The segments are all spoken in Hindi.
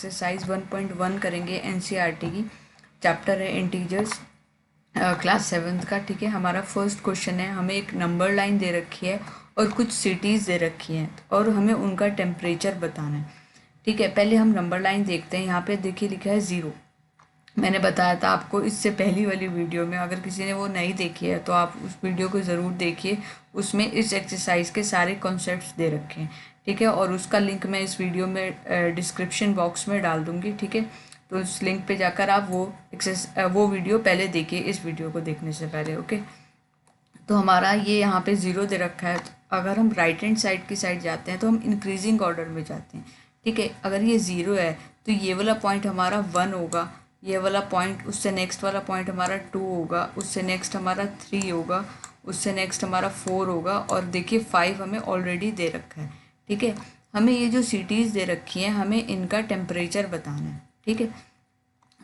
एक्सरसाइज 1.1 करेंगे एनसीईआरटी की। चैप्टर है इंटीजर्स, क्लास 7th का। ठीक है, हमारा फर्स्ट क्वेश्चन है, हमें एक नंबर लाइन दे रखी है और कुछ सिटीज़ दे रखी हैं और हमें उनका टेम्परेचर बताना है। ठीक है, पहले हम नंबर लाइन देखते हैं। यहाँ पे देखिए लिखा है 0। मैंने बताया था आपको इससे पहली वाली वीडियो में, अगर किसी ने वो नहीं देखी है तो आप उस वीडियो को ज़रूर देखिए। उसमें इस एक्सरसाइज के सारे कॉन्सेप्ट्स दे रखे हैं। ठीक है, और उसका लिंक मैं इस वीडियो में डिस्क्रिप्शन बॉक्स में डाल दूँगी। ठीक है, तो उस लिंक पे जाकर आप वो वीडियो पहले देखिए इस वीडियो को देखने से पहले। ओके, तो हमारा ये यहाँ पे 0 दे रखा है। तो अगर हम राइट हैंड साइड की साइड जाते हैं तो हम इंक्रीजिंग ऑर्डर में जाते हैं। ठीक है, अगर ये 0 है तो ये वाला पॉइंट हमारा 1 होगा, ये वाला पॉइंट, उससे नेक्स्ट वाला पॉइंट हमारा 2 होगा, उससे नेक्स्ट हमारा 3 होगा, उससे नेक्स्ट हमारा 4 होगा, और देखिए 5 हमें ऑलरेडी दे रखा है। ठीक है, हमें ये जो सिटीज़ दे रखी हैं हमें इनका टेम्परेचर बताना है। ठीक है,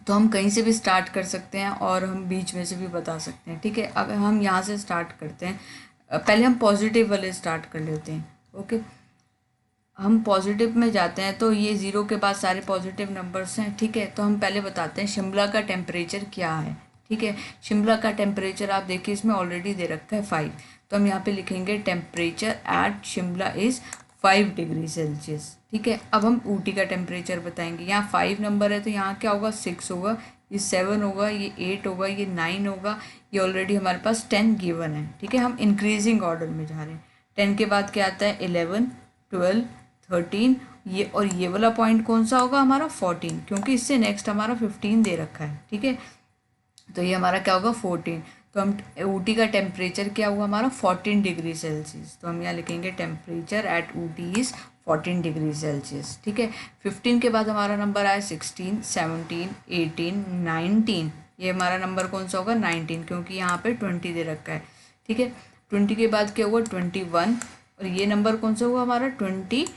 तो हम कहीं से भी स्टार्ट कर सकते हैं और हम बीच में से भी बता सकते हैं। ठीक है, अगर हम यहाँ से स्टार्ट करते हैं, पहले हम पॉजिटिव वाले स्टार्ट कर लेते हैं। ओके, हम पॉजिटिव में जाते हैं तो ये 0 के बाद सारे पॉजिटिव नंबर्स हैं। ठीक है, तो हम पहले बताते हैं शिमला का टेम्परेचर क्या है। ठीक है, शिमला का टेम्परेचर आप देखिए इसमें ऑलरेडी दे रखा है 5, तो हम यहाँ पे लिखेंगे temperature at Shimla is 5 degree Celsius. ठीक है, अब हम ऊटी का टेम्परेचर बताएंगे। यहाँ 5 नंबर है तो यहाँ क्या होगा, 6 होगा, ये 7 होगा, ये 8 होगा, ये 9 होगा, ये ऑलरेडी हमारे पास 10 गिवन है। ठीक है, हम इंक्रीजिंग ऑर्डर में जा रहे हैं। 10 के बाद क्या आता है, 11, 12, 13, ये, और ये वाला पॉइंट कौन सा होगा हमारा, 14, क्योंकि इससे नेक्स्ट हमारा 15 दे रखा है। ठीक है, तो ये हमारा क्या होगा, 14। तो हम ऊटी का टेम्परेचर क्या हुआ हमारा, 14 डिग्री सेल्सियस। तो हम यहाँ लिखेंगे temperature at Ooty is 14 degree Celsius. ठीक है, 15 के बाद हमारा नंबर आया 16, 17, 18, 19। ये हमारा नंबर कौन सा होगा, 19, क्योंकि यहाँ पे 20 दे रखा है। ठीक है, 20 के बाद क्या हुआ, 21, और ये नंबर कौन सा हुआ हमारा, 22,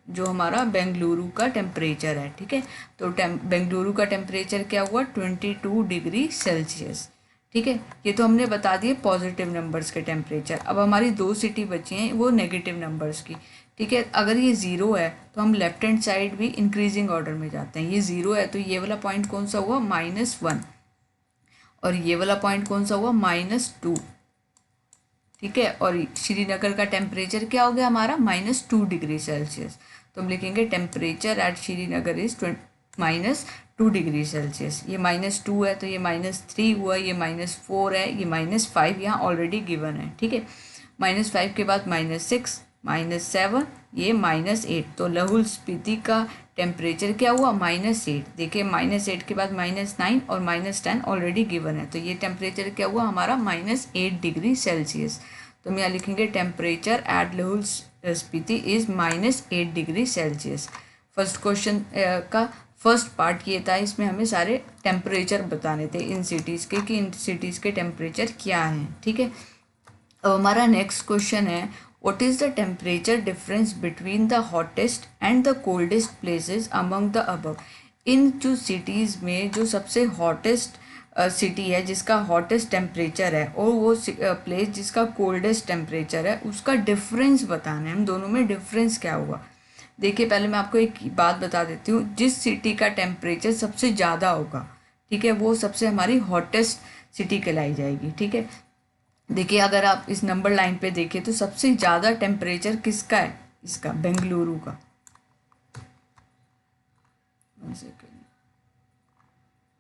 जो हमारा बेंगलुरु का टेम्परेचर है। ठीक है, तो बेंगलुरु का टेम्परेचर क्या हुआ, 22 डिग्री सेल्सियस। ठीक है, ये तो हमने बता दिए पॉजिटिव नंबर्स के टेम्परेचर। अब हमारी 2 सिटी बची हैं वो नेगेटिव नंबर्स की। ठीक है, अगर ये 0 है तो हम लेफ्ट हैंड साइड भी इंक्रीजिंग ऑर्डर में जाते हैं। ये 0 है तो ये वाला पॉइंट कौन सा हुआ, -1, और ये वाला पॉइंट कौन सा हुआ, -2। ठीक है, और श्रीनगर का टेम्परेचर क्या हो गया हमारा, -2 डिग्री सेल्सियस। तो हम लिखेंगे temperature at Srinagar is -2 degree Celsius. ये -2 है तो ये -3 हुआ, ये -4 है, ये -5 यहाँ ऑलरेडी गिवन है। ठीक है, -5 के बाद -6, -7, ये -8। तो लाहौल स्पीति का टेम्परेचर क्या हुआ, -8। देखिए -8 के बाद -9 और -10 ऑलरेडी गिवन है, तो ये टेम्परेचर क्या हुआ हमारा, -8 डिग्री सेल्सियस। तो हम यहाँ लिखेंगे temperature at Lahaul Spiti is -8 degree Celsius. First question का फर्स्ट पार्ट ये था, इसमें हमें सारे टेम्परेचर बताने थे इन सिटीज़ के, कि इन सिटीज़ के टेम्परेचर क्या हैं। ठीक है, अब हमारा नेक्स्ट क्वेश्चन है, what is the temperature difference between the hottest and the coldest places among the above. इन जो सिटीज़ में जो सबसे हॉटेस्ट सिटी है जिसका हॉटेस्ट टेम्परेचर है और वो प्लेस जिसका कोल्डेस्ट टेम्परेचर है, उसका डिफरेंस बताना है। हम दोनों में डिफरेंस क्या हुआ, देखिए पहले मैं आपको एक बात बता देती हूँ। जिस सिटी का टेम्परेचर सबसे ज़्यादा होगा, ठीक है, वो सबसे हमारी हॉटेस्ट सिटी कहलाई जाएगी। ठीक है, देखिए अगर आप इस नंबर लाइन पे देखें तो सबसे ज़्यादा टेम्परेचर किसका है, इसका, बेंगलुरु का।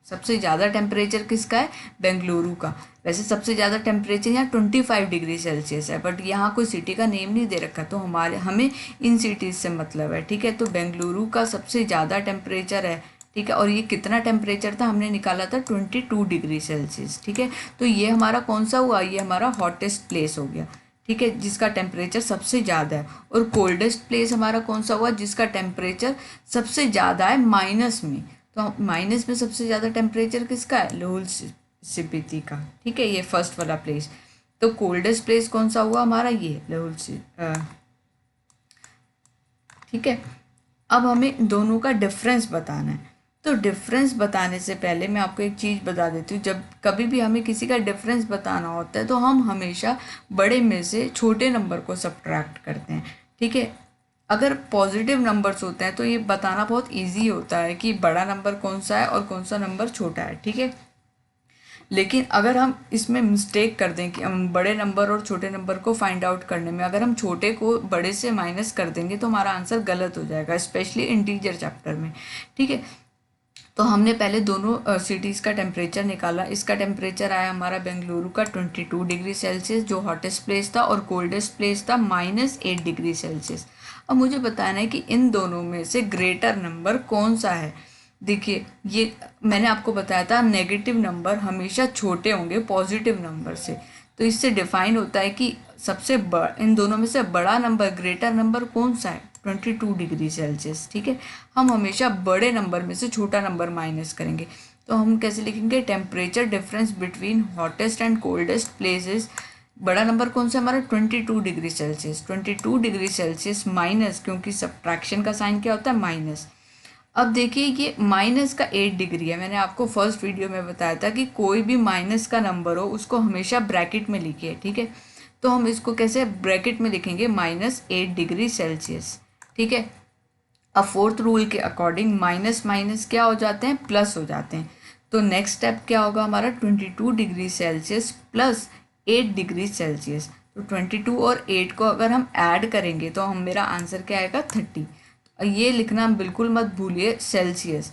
सबसे ज़्यादा टेम्परेचर किसका है, बेंगलुरु का। वैसे सबसे ज़्यादा टेम्परेचर यहाँ 25 डिग्री सेल्सियस है, बट यहाँ कोई सिटी का नेम नहीं दे रखा, तो हमें इन सिटीज़ से मतलब है। ठीक है, तो बेंगलुरु का सबसे ज़्यादा टेम्परेचर है। ठीक है, और ये कितना टेम्परेचर था, हमने निकाला था 22 डिग्री सेल्सियस। ठीक है, तो ये हमारा कौन सा हुआ, ये हमारा हॉटेस्ट प्लेस हो गया। ठीक है, जिसका टेम्परेचर सबसे ज़्यादा है। और कोल्डेस्ट प्लेस हमारा कौन सा हुआ, जिसका टेम्परेचर सबसे ज़्यादा है माइनस में। तो माइनस में सबसे ज़्यादा टेम्परेचर किसका है, लाहौल स्पीति का। ठीक है, ये फर्स्ट वाला प्लेस। तो कोल्डेस्ट प्लेस कौन सा हुआ हमारा, ये लाहौल। ठीक है, अब हमें दोनों का डिफरेंस बताना है। तो डिफरेंस बताने से पहले मैं आपको एक चीज़ बता देती हूँ, जब कभी भी हमें किसी का डिफरेंस बताना होता है तो हम हमेशा बड़े में से छोटे नंबर को सब्ट्रैक्ट करते हैं। ठीक है, अगर पॉजिटिव नंबर्स होते हैं तो ये बताना बहुत इजी होता है कि बड़ा नंबर कौन सा है और कौन सा नंबर छोटा है, ठीक है। लेकिन अगर हम इसमें मिस्टेक कर दें कि हम बड़े नंबर और छोटे नंबर को फाइंड आउट करने में अगर हम छोटे को बड़े से माइनस कर देंगे तो हमारा आंसर गलत हो जाएगा, स्पेशली इंटीजर चैप्टर में, ठीक है। तो हमने पहले दोनों सिटीज़ का टेम्परेचर निकाला। इसका टेम्परेचर आया हमारा बेंगलुरु का 22 डिग्री सेल्सियस, जो हॉटेस्ट प्लेस था, और कोल्डेस्ट प्लेस था -8 डिग्री सेल्सियस। अब मुझे बताना है कि इन दोनों में से ग्रेटर नंबर कौन सा है। देखिए, ये मैंने आपको बताया था नेगेटिव नंबर हमेशा छोटे होंगे पॉजिटिव नंबर से, तो इससे डिफाइन होता है कि सबसे इन दोनों में से बड़ा नंबर, ग्रेटर नंबर कौन सा है, 22 डिग्री सेल्सियस, ठीक है। हम हमेशा बड़े नंबर में से छोटा नंबर माइनस करेंगे। तो हम कैसे लिखेंगे, temperature difference between hottest and coldest places, बड़ा नंबर कौन सा हमारा 22 degree Celsius, 22 degree Celsius minus, क्योंकि सब्ट्रैक्शन का साइन क्या होता है, माइनस। अब देखिए ये माइनस का 8 डिग्री है। मैंने आपको फर्स्ट वीडियो में बताया था कि कोई भी माइनस का नंबर हो उसको हमेशा ब्रैकेट में लिखिए, ठीक है। तो हम इसको कैसे ब्रैकेट में लिखेंगे, -8 डिग्री सेल्सियस, ठीक है। अब फोर्थ रूल के अकॉर्डिंग माइनस माइनस क्या हो जाते हैं, प्लस हो जाते हैं। तो नेक्स्ट स्टेप क्या होगा हमारा, 22 degree Celsius plus 8 degree Celsius. तो 22 और 8 को अगर हम ऐड करेंगे तो हम मेरा आंसर क्या आएगा, 30। ये लिखना बिल्कुल मत भूलिए सेल्सियस,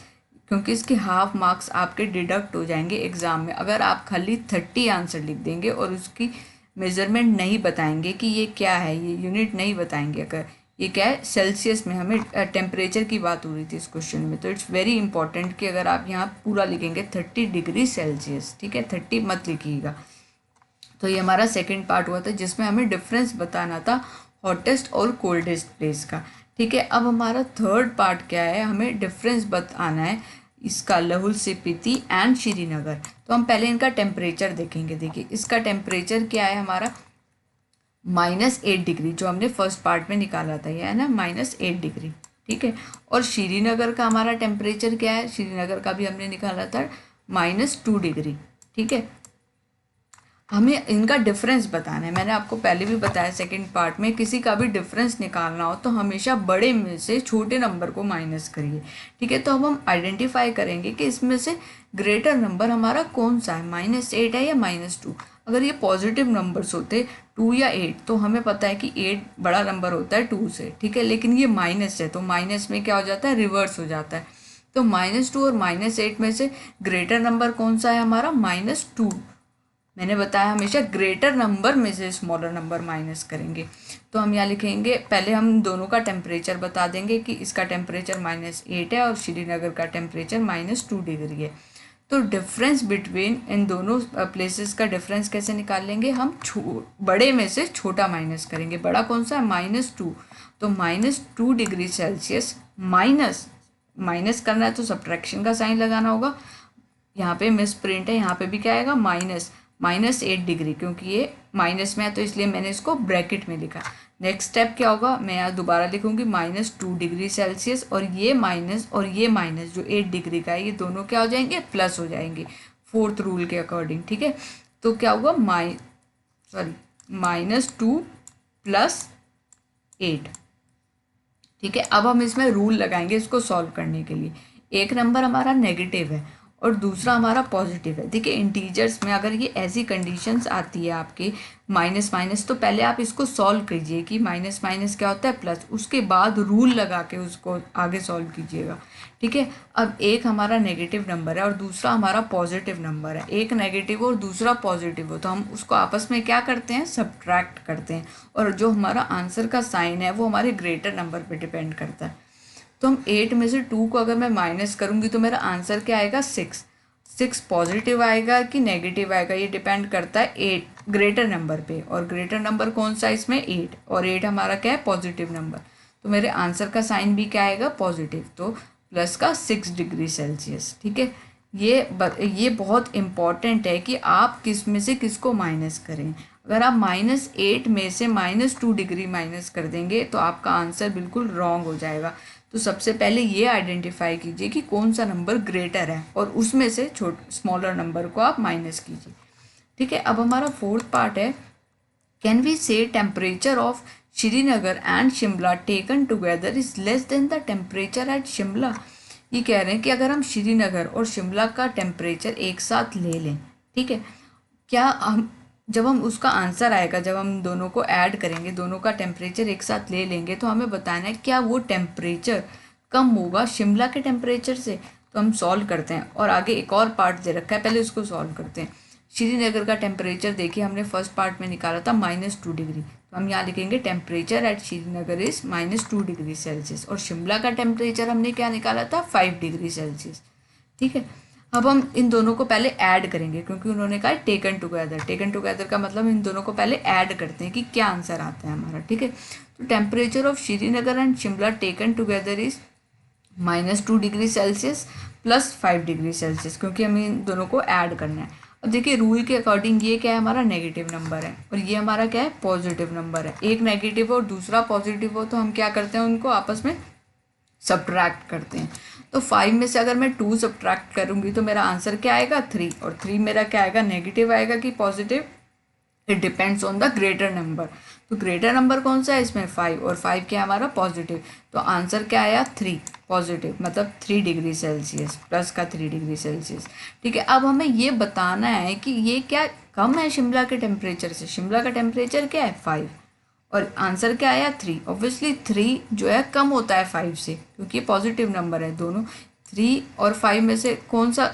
क्योंकि इसके हाफ मार्क्स आपके डिडक्ट हो जाएंगे एग्ज़ाम में अगर आप खाली 30 आंसर लिख देंगे और उसकी मेज़रमेंट नहीं बताएंगे कि ये क्या है, ये यूनिट नहीं बताएंगे। अगर ये क्या है, सेल्सियस में, हमें टेम्परेचर की बात हो रही थी इस क्वेश्चन में, तो इट्स वेरी इंपॉर्टेंट कि अगर आप यहाँ पूरा लिखेंगे 30 डिग्री सेल्सियस, ठीक है, 30 मत लिखिएगा। तो ये हमारा सेकेंड पार्ट हुआ था जिसमें हमें डिफरेंस बताना था हॉटेस्ट और कोल्डेस्ट प्लेस का, ठीक है। अब हमारा थर्ड पार्ट क्या है, हमें डिफरेंस बताना है इसका लाहौल स्पीति एंड श्रीनगर। तो हम पहले इनका टेम्परेचर देखेंगे। देखिए इसका टेम्परेचर क्या है हमारा, -8 डिग्री, जो हमने फर्स्ट पार्ट में निकाला था, यह है ना, -8 डिग्री, ठीक है। और श्रीनगर का हमारा टेम्परेचर क्या है, श्रीनगर का भी हमने निकाला था -2 डिग्री, ठीक है। हमें इनका डिफरेंस बताना है। मैंने आपको पहले भी बताया सेकंड पार्ट में, किसी का भी डिफरेंस निकालना हो तो हमेशा बड़े में से छोटे नंबर को माइनस करिए, ठीक है। तो अब हम आइडेंटिफाई करेंगे कि इसमें से ग्रेटर नंबर हमारा कौन सा है, -8 है या -2। अगर ये पॉजिटिव नंबर्स होते 2 या 8 तो हमें पता है कि 8 बड़ा नंबर होता है 2 से, ठीक है। लेकिन ये माइनस है तो माइनस में क्या हो जाता है, रिवर्स हो जाता है। तो -2 और -8 में से ग्रेटर नंबर कौन सा है हमारा, -2। मैंने बताया हमेशा ग्रेटर नंबर में से स्मॉलर नंबर माइनस करेंगे। तो हम यहाँ लिखेंगे, पहले हम दोनों का टेम्परेचर बता देंगे कि इसका टेम्परेचर -8 है और श्रीनगर का टेम्परेचर -2 डिग्री है। तो डिफरेंस बिटवीन इन दोनों प्लेसेस का डिफरेंस कैसे निकाल लेंगे हम, बड़े में से छोटा माइनस करेंगे। बड़ा कौन सा है, -2। तो -2 डिग्री सेल्सियस माइनस करना है तो सब्ट्रैक्शन का साइन लगाना होगा। यहाँ पे मिस प्रिंट है, यहाँ पे भी क्या आएगा, -8 डिग्री, क्योंकि ये माइनस में है तो इसलिए मैंने इसको ब्रैकेट में लिखा। नेक्स्ट स्टेप क्या होगा, मैं यहाँ दोबारा लिखूंगी -2 डिग्री सेल्सियस, और ये माइनस और ये माइनस जो 8 डिग्री का है ये दोनों क्या हो जाएंगे, प्लस हो जाएंगे फोर्थ रूल के अकॉर्डिंग, ठीक है। तो क्या होगा, -2 + 8, ठीक है। अब हम इसमें रूल लगाएंगे इसको सॉल्व करने के लिए। एक नंबर हमारा नेगेटिव है और दूसरा हमारा पॉजिटिव है। देखिए इंटीजर्स में अगर ये ऐसी कंडीशंस आती है आपके माइनस माइनस, तो पहले आप इसको सॉल्व कीजिए कि माइनस माइनस क्या होता है, प्लस, उसके बाद रूल लगा के उसको आगे सॉल्व कीजिएगा, ठीक है। अब एक हमारा नेगेटिव नंबर है और दूसरा हमारा पॉजिटिव नंबर है, एक नेगेटिव और दूसरा पॉजिटिव हो तो हम उसको आपस में क्या करते हैं, सब्ट्रैक्ट करते हैं, और जो हमारा आंसर का साइन है वो हमारे ग्रेटर नंबर पर डिपेंड करता है। तो हम 8 में से 2 को अगर मैं माइनस करूँगी तो मेरा आंसर क्या आएगा, 6 पॉजिटिव आएगा कि नेगेटिव आएगा, ये डिपेंड करता है 8 ग्रेटर नंबर पे, और ग्रेटर नंबर कौन सा इसमें, 8, और 8 हमारा क्या है, पॉजिटिव नंबर। तो मेरे आंसर का साइन भी क्या आएगा, पॉजिटिव, तो प्लस का 6 डिग्री सेल्सियस, ठीक है। ये बहुत इम्पॉर्टेंट है कि आप किस में से किसको माइनस करें। अगर आप -8 में से -2 डिग्री माइनस कर देंगे तो आपका आंसर बिल्कुल रॉन्ग हो जाएगा। तो सबसे पहले ये आइडेंटिफाई कीजिए कि कौन सा नंबर ग्रेटर है और उसमें से स्मॉलर नंबर को आप माइनस कीजिए, ठीक है। अब हमारा फोर्थ पार्ट है, कैन वी से temperature of Srinagar and Shimla taken together is less than the temperature eight Shimla. ये कह रहे हैं कि अगर हम श्रीनगर और शिमला का टेम्परेचर एक साथ ले लें, ठीक है, क्या हम जब हम उसका आंसर आएगा, जब हम दोनों को ऐड करेंगे, दोनों का टेम्परेचर एक साथ ले लेंगे, तो हमें बताना है क्या वो टेम्परेचर कम होगा शिमला के टेम्परेचर से। तो हम सॉल्व करते हैं और आगे एक और पार्ट दे रखा है, पहले उसको सॉल्व करते हैं। श्रीनगर का टेम्परेचर देखिए हमने फर्स्ट पार्ट में निकाला था -2 डिग्री, तो हम यहाँ लिखेंगे temperature at Srinagar is -2 degree Celsius, और शिमला का टेम्परेचर हमने क्या निकाला था 5 डिग्री सेल्सियस, ठीक है। अब हम इन दोनों को पहले ऐड करेंगे क्योंकि उन्होंने कहा टेकन टुगेदर, टेकन टुगेदर का मतलब इन दोनों को पहले ऐड करते हैं कि क्या आंसर आता है हमारा, ठीक है। तो temperature of Srinagar and Shimla taken together is -2 degree Celsius +5 degree Celsius, क्योंकि हमें इन दोनों को ऐड करना है। अब देखिए रूल के अकॉर्डिंग ये क्या है, हमारा नेगेटिव नंबर है और ये हमारा क्या है, पॉजिटिव नंबर है। एक नेगेटिव और दूसरा पॉजिटिव हो तो हम क्या करते हैं, उनको आपस में सब्ट्रैक्ट करते हैं। तो 5 में से अगर मैं 2 सब्ट्रैक्ट करूँगी तो मेरा आंसर क्या आएगा 3, और 3 मेरा क्या आएगा, नेगेटिव आएगा कि positive, it depends on the greater number. तो ग्रेटर नंबर कौन सा है इसमें 5, और 5 क्या है हमारा पॉजिटिव, तो आंसर क्या आया 3 पॉजिटिव, मतलब 3 डिग्री सेल्सियस, प्लस का 3 डिग्री सेल्सियस, ठीक है। अब हमें ये बताना है कि ये क्या कम है शिमला के टेम्परेचर से, शिमला का टेम्परेचर क्या है 5, और आंसर क्या आया 3। ऑब्वियसली 3 जो है कम होता है 5 से, क्योंकि पॉजिटिव नंबर है दोनों। 3 और 5 में से कौन सा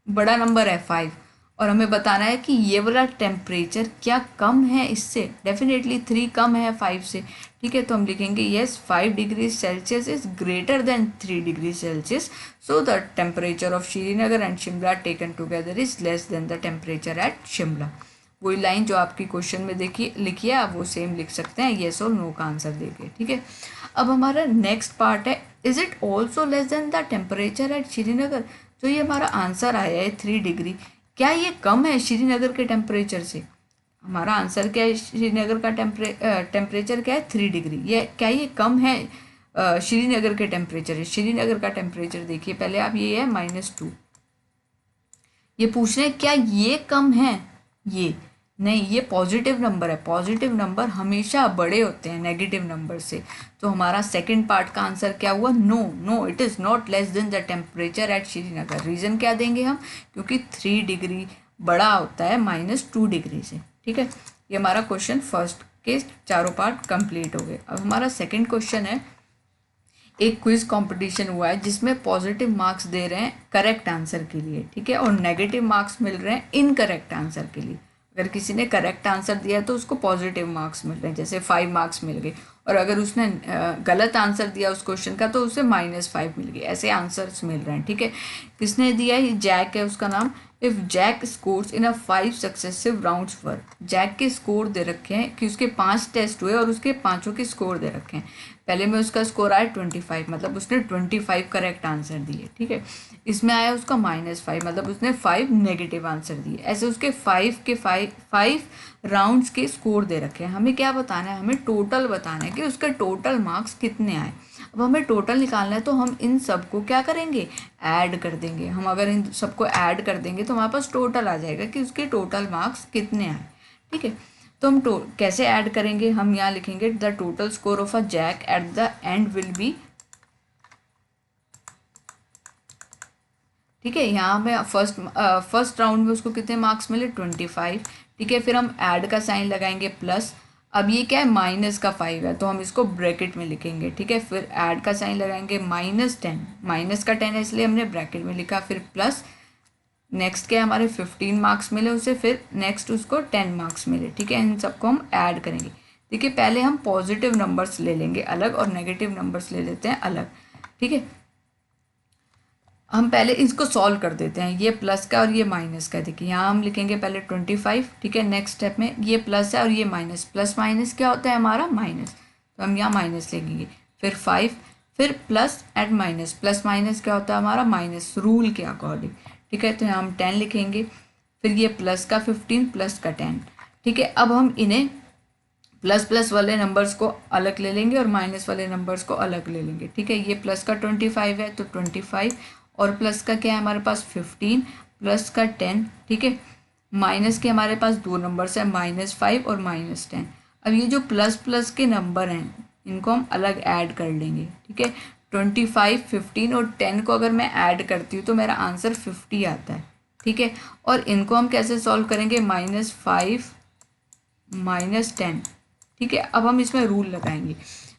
बड़ा नंबर है 5, और हमें बताना है कि ये वाला टेम्परेचर क्या कम है इससे, डेफिनेटली 3 कम है 5 से, ठीक है। तो हम लिखेंगे yes 5 degree Celsius is greater than 3 degree Celsius, so the temperature of Srinagar and Shimla taken together is less than the temperature eight Shimla. वही लाइन जो आपकी क्वेश्चन में देखिए लिखी है, आप वो सेम लिख सकते हैं, येस और नो का आंसर देके, ठीक है। अब हमारा नेक्स्ट पार्ट है, is it also less than the temperature at Srinagar. जो ये हमारा आंसर आया है 3 डिग्री, क्या ये कम है श्रीनगर के टेम्परेचर से। हमारा आंसर क्या है, श्रीनगर का टेम्परेचर क्या है 3 डिग्री, ये क्या ये कम है श्रीनगर के टेम्परेचर है। श्रीनगर का टेम्परेचर देखिए पहले आप, ये है -2, ये पूछ रहे हैं क्या ये कम है, ये नहीं, ये पॉजिटिव नंबर है। पॉजिटिव नंबर हमेशा बड़े होते हैं नेगेटिव नंबर से। तो हमारा सेकंड पार्ट का आंसर क्या हुआ, no, no it is not less than the temperature at Srinagar. Reason क्या देंगे हम, क्योंकि 3 डिग्री बड़ा होता है -2 डिग्री से, ठीक है। ये हमारा क्वेश्चन फर्स्ट के चारों पार्ट कंप्लीट हो गए। अब हमारा सेकेंड क्वेश्चन है, एक क्विज कंपटीशन हुआ है जिसमें पॉजिटिव मार्क्स दे रहे हैं करेक्ट आंसर के लिए, ठीक है, और नेगेटिव मार्क्स मिल रहे हैं इनकरेक्ट आंसर के लिए। अगर किसी ने करेक्ट आंसर दिया तो उसको पॉजिटिव मार्क्स मिल रहे हैं, जैसे 5 मार्क्स मिल गए, और अगर उसने गलत आंसर दिया उस क्वेश्चन का तो उसे -5 मिल गए। ऐसे आंसर्स मिल रहे हैं, ठीक है। किसने दिया है, जैक है उसका नाम। If Jack scores in 5 successive rounds पर, जैक के स्कोर दे रखे हैं कि उसके 5 टेस्ट हुए और उसके 5 के स्कोर दे रखे हैं। पहले में उसका स्कोर आया 25, मतलब उसने 25 करेक्ट आंसर दिए, ठीक है। इसमें आया उसका -5, मतलब उसने 5 नेगेटिव आंसर दिए। ऐसे उसके 5 राउंड्स के स्कोर दे रखे हैं। हमें क्या बताना है, हमें टोटल बताना है कि उसके टोटल मार्क्स कितने आए। अब हमें टोटल निकालना है तो हम इन सबको क्या करेंगे, ऐड कर देंगे। हम अगर इन सबको ऐड कर देंगे तो हमारे पास टोटल आ जाएगा कि उसके टोटल मार्क्स कितने आए, ठीक है। तो हम कैसे ऐड करेंगे, हम यहाँ लिखेंगे the total score of a Jack at the end will be, ठीक है। यहाँ हमें फर्स्ट राउंड में उसको कितने मार्क्स मिले 25, ठीक है। फिर हम ऐड का साइन लगाएंगे प्लस, अब ये क्या है -5 है तो हम इसको ब्रैकेट में लिखेंगे, ठीक है। फिर ऐड का साइन लगाएंगे -10, माइनस का 10 है इसलिए हमने ब्रैकेट में लिखा, फिर प्लस, नेक्स्ट क्या हमारे 15 मार्क्स मिले उसे, फिर नेक्स्ट उसको 10 मार्क्स मिले, ठीक है। इन सबको हम ऐड करेंगे। देखिए पहले हम पॉजिटिव नंबर्स ले लेंगे अलग और नेगेटिव नंबर्स ले लेते हैं अलग, ठीक है। हम पहले इसको सॉल्व कर देते हैं, ये प्लस का और ये माइनस का। देखिए यहाँ हम लिखेंगे पहले 25, ठीक है। नेक्स्ट स्टेप में ये प्लस है और ये माइनस, प्लस माइनस क्या होता है हमारा माइनस, तो हम यहाँ माइनस लिखेंगे। फिर 5, फिर plus and minus, plus minus क्या होता है हमारा माइनस, रूल के अकॉर्डिंग, ठीक है। तो यहाँ हम 10 लिखेंगे, फिर ये प्लस का 15 प्लस का 10, ठीक है। अब हम इन्हें प्लस वाले नंबर्स को अलग ले लेंगे और माइनस वाले नंबर्स को अलग ले लेंगे, ठीक है। ये प्लस का 25 है तो 25, और प्लस का क्या है हमारे पास 15, प्लस का 10, ठीक है। माइनस के हमारे पास 2 नंबर्स है -5 और -10। अब ये जो प्लस प्लस के नंबर हैं इनको हम अलग ऐड कर लेंगे, ठीक है। 25, 15 और 10 को अगर मैं ऐड करती हूँ तो मेरा आंसर 50 आता है, ठीक है। और इनको हम कैसे सॉल्व करेंगे, -5 -10, ठीक है। अब हम इसमें रूल लगाएंगे।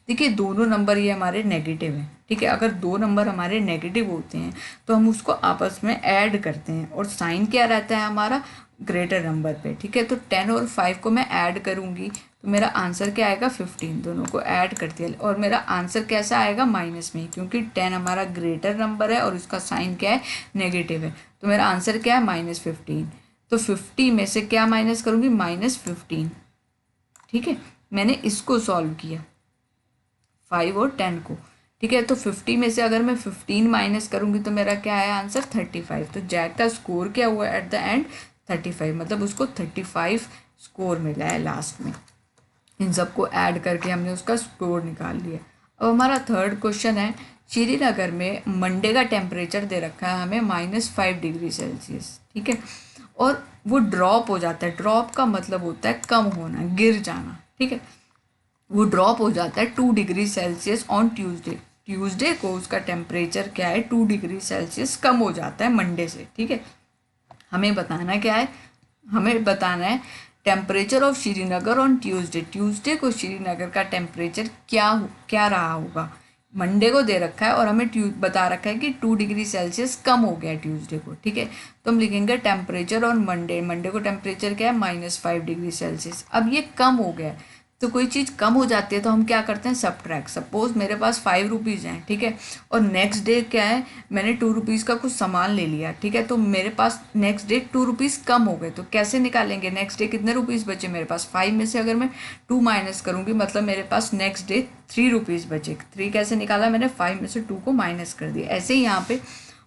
देखिए दोनों नंबर ये हमारे नेगेटिव हैं, ठीक है। अगर दो नंबर हमारे नेगेटिव होते हैं तो हम उसको आपस में ऐड करते हैं और साइन क्या रहता है हमारा, ग्रेटर नंबर पे, ठीक है। तो 10 और 5 को मैं ऐड करूँगी तो मेरा आंसर क्या आएगा, 15। दोनों को ऐड कर दिया और मेरा आंसर कैसा आएगा, माइनस में, क्योंकि 10 हमारा ग्रेटर नंबर है और उसका साइन क्या है, नेगेटिव है। तो मेरा आंसर क्या है, -15। तो 50 में से क्या माइनस करूँगी, -15, ठीक है। मैंने इसको सॉल्व किया 5 और 10 को, ठीक है। तो 50 में से अगर मैं 15 माइनस करूँगी तो मेरा क्या है आंसर, 35। तो जैक का स्कोर क्या हुआ एट द एंड, 35, मतलब उसको 35 स्कोर मिला है लास्ट में। इन सबको ऐड करके हमने उसका स्कोर निकाल लिया। अब हमारा थर्ड क्वेश्चन है, श्रीनगर में मंडे का टेम्परेचर दे रखा है हमें -5 डिग्री सेल्सियस, ठीक है। और वो ड्रॉप हो जाता है, ड्रॉप का मतलब होता है कम होना, गिर जाना, ठीक है। वो ड्रॉप हो जाता है 2 degree Celsius on Tuesday. Tuesday को उसका टेम्परेचर क्या है, 2 डिग्री सेल्सियस कम हो जाता है मंडे से, ठीक है। हमें बताना क्या है, हमें बताना है temperature of Srinagar on Tuesday. Tuesday को श्रीनगर का टेम्परेचर क्या रहा होगा। मंडे को दे रखा है और हमें बता रखा है कि 2 डिग्री सेल्सियस कम हो गया ट्यूसडे को, ठीक है। तो हम लिखेंगे टेम्परेचर ऑन मंडे। मंडे को टेम्परेचर क्या है, -5 डिग्री सेल्सियस। अब ये कम हो गया है, तो कोई चीज़ कम हो जाती है तो हम क्या करते हैं, सबट्रैक्ट। सपोज मेरे पास 5 रुपीज़ हैं, ठीक है। और नेक्स्ट डे क्या है, मैंने 2 रुपीज़ का कुछ सामान ले लिया, ठीक है। तो मेरे पास नेक्स्ट डे 2 रुपीज़ कम हो गए, तो कैसे निकालेंगे, नेक्स्ट डे कितने रुपीज़ बचे मेरे पास, 5 में से अगर मैं 2 माइनस करूँगी मतलब मेरे पास नेक्स्ट डे 3 रुपीज़ बचे। 3 कैसे निकाला मैंने, 5 में से 2 को माइनस कर दिया। ऐसे ही यहाँ पे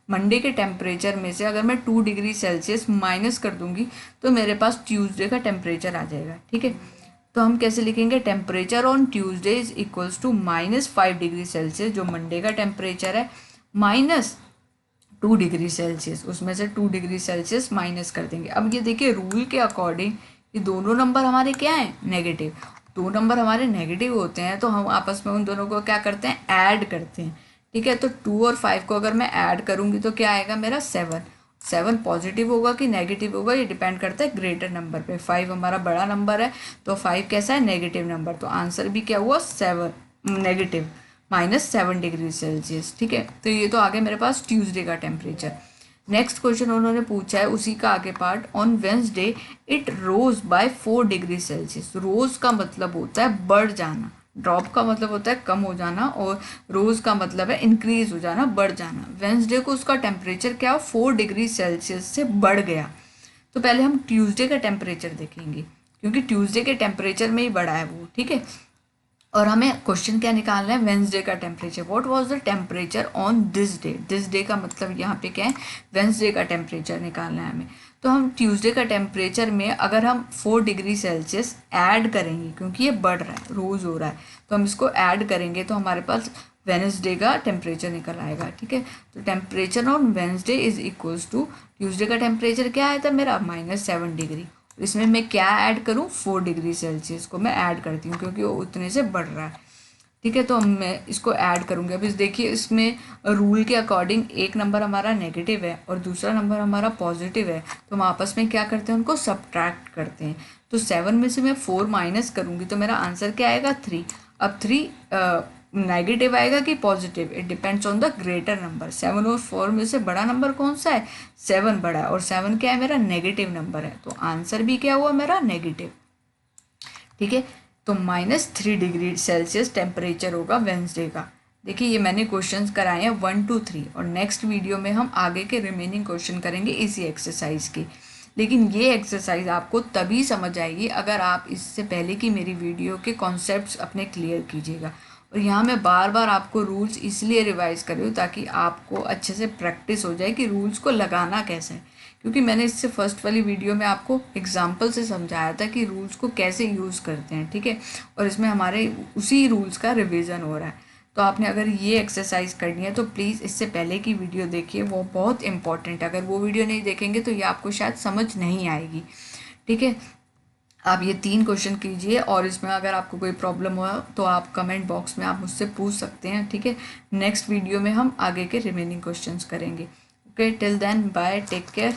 मंडे के टेम्परेचर में से अगर मैं 2 डिग्री सेल्सियस माइनस कर दूंगी तो मेरे पास ट्यूसडे का टेम्परेचर आ जाएगा, ठीक है। तो हम कैसे लिखेंगे, temperature on Tuesday is equals to -5 degree Celsius, जो मंडे का टेम्परेचर है, -2 डिग्री सेल्सियस, उसमें से 2 डिग्री सेल्सियस माइनस कर देंगे। अब ये देखिए रूल के अकॉर्डिंग ये दोनों नंबर हमारे क्या हैं, नेगेटिव। दो नंबर हमारे नेगेटिव होते हैं तो हम आपस में उन दोनों को क्या करते हैं, ऐड करते हैं, ठीक है। तो 2 और 5 को अगर मैं ऐड करूँगी तो क्या आएगा मेरा 7। 7 पॉजिटिव होगा कि नेगेटिव होगा ये डिपेंड करता है ग्रेटर नंबर पे। 5 हमारा बड़ा नंबर है तो 5 कैसा है, नेगेटिव नंबर, तो आंसर भी क्या हुआ, 7, नेगेटिव, -7 डिग्री सेल्सियस, ठीक है। तो ये तो आ गया मेरे पास ट्यूसडे का टेम्परेचर। नेक्स्ट क्वेश्चन उन्होंने पूछा है उसी का आगे part, on Wednesday it rose by 4 degree Celsius. Rose का मतलब होता है बढ़ जाना, ड्रॉप का मतलब होता है कम हो जाना, और रोज का मतलब है इंक्रीज हो जाना, बढ़ जाना। वेंसडे को उसका टेम्परेचर क्या हो, 4 डिग्री सेल्सियस से बढ़ गया। तो पहले हम ट्यूसडे का टेम्परेचर देखेंगे क्योंकि ट्यूसडे के टेम्परेचर में ही बढ़ा है वो, ठीक है। और हमें क्वेश्चन क्या निकालना है, वेंसडे का temperature. What was the temperature on this day. This day का मतलब यहाँ पे क्या है, वेंसडे का टेम्परेचर निकालना है हमें। तो हम ट्यूसडे का टेम्परेचर में अगर हम 4 डिग्री सेल्सियस ऐड करेंगे, क्योंकि ये बढ़ रहा है, रोज़ हो रहा है, तो हम इसको ऐड करेंगे तो हमारे पास वेनसडे का टेम्परेचर निकल आएगा, ठीक है। तो temperature on Wednesday is equals to, Tuesday का टेम्परेचर क्या आया था मेरा, -7 डिग्री। इसमें मैं क्या ऐड करूँ, 4 डिग्री सेल्सियस को मैं ऐड करती हूँ क्योंकि वो उतने से बढ़ रहा है, ठीक है। तो मैं इसको ऐड करूँगी। अब इस देखिए इसमें रूल के अकॉर्डिंग एक नंबर हमारा नेगेटिव है और दूसरा नंबर हमारा पॉजिटिव है, तो हम आपस में क्या करते हैं, उनको सब्ट्रैक्ट करते हैं। तो 7 में से मैं 4 माइनस करूँगी तो मेरा आंसर क्या आएगा, 3। अब 3 नेगेटिव आएगा कि positive, it depends on the greater number. 7 और 4 में से बड़ा नंबर कौन सा है, 7 बड़ा है, और 7 क्या है मेरा, नेगेटिव नंबर है, तो आंसर भी क्या हुआ मेरा, नेगेटिव, ठीक है। तो -3 डिग्री सेल्सियस टेम्परेचर होगा वेंसडे का। देखिए ये मैंने क्वेश्चंस कराए हैं 1 to 3, और नेक्स्ट वीडियो में हम आगे के रिमेनिंग क्वेश्चन करेंगे इसी एक्सरसाइज के। लेकिन ये एक्सरसाइज आपको तभी समझ आएगी अगर आप इससे पहले की मेरी वीडियो के कॉन्सेप्ट्स अपने क्लियर कीजिएगा। और यहाँ मैं बार बार आपको रूल्स इसलिए रिवाइज कर रही हूँ ताकि आपको अच्छे से प्रैक्टिस हो जाए कि रूल्स को लगाना कैसे है, क्योंकि मैंने इससे फर्स्ट वाली वीडियो में आपको एग्जाम्पल से समझाया था कि रूल्स को कैसे यूज़ करते हैं, ठीक है। और इसमें हमारे उसी रूल्स का रिवीजन हो रहा है। तो आपने अगर ये एक्सरसाइज करनी है तो प्लीज़ इससे पहले की वीडियो देखिए, वो बहुत इंपॉर्टेंट है। अगर वो वीडियो नहीं देखेंगे तो ये आपको शायद समझ नहीं आएगी, ठीक है। आप ये 3 क्वेश्चन कीजिए और इसमें अगर आपको कोई प्रॉब्लम हो तो आप कमेंट बॉक्स में आप मुझसे पूछ सकते हैं, ठीक है। नेक्स्ट वीडियो में हम आगे के रिमेनिंग क्वेश्चंस करेंगे। Okay, till then bye, take care.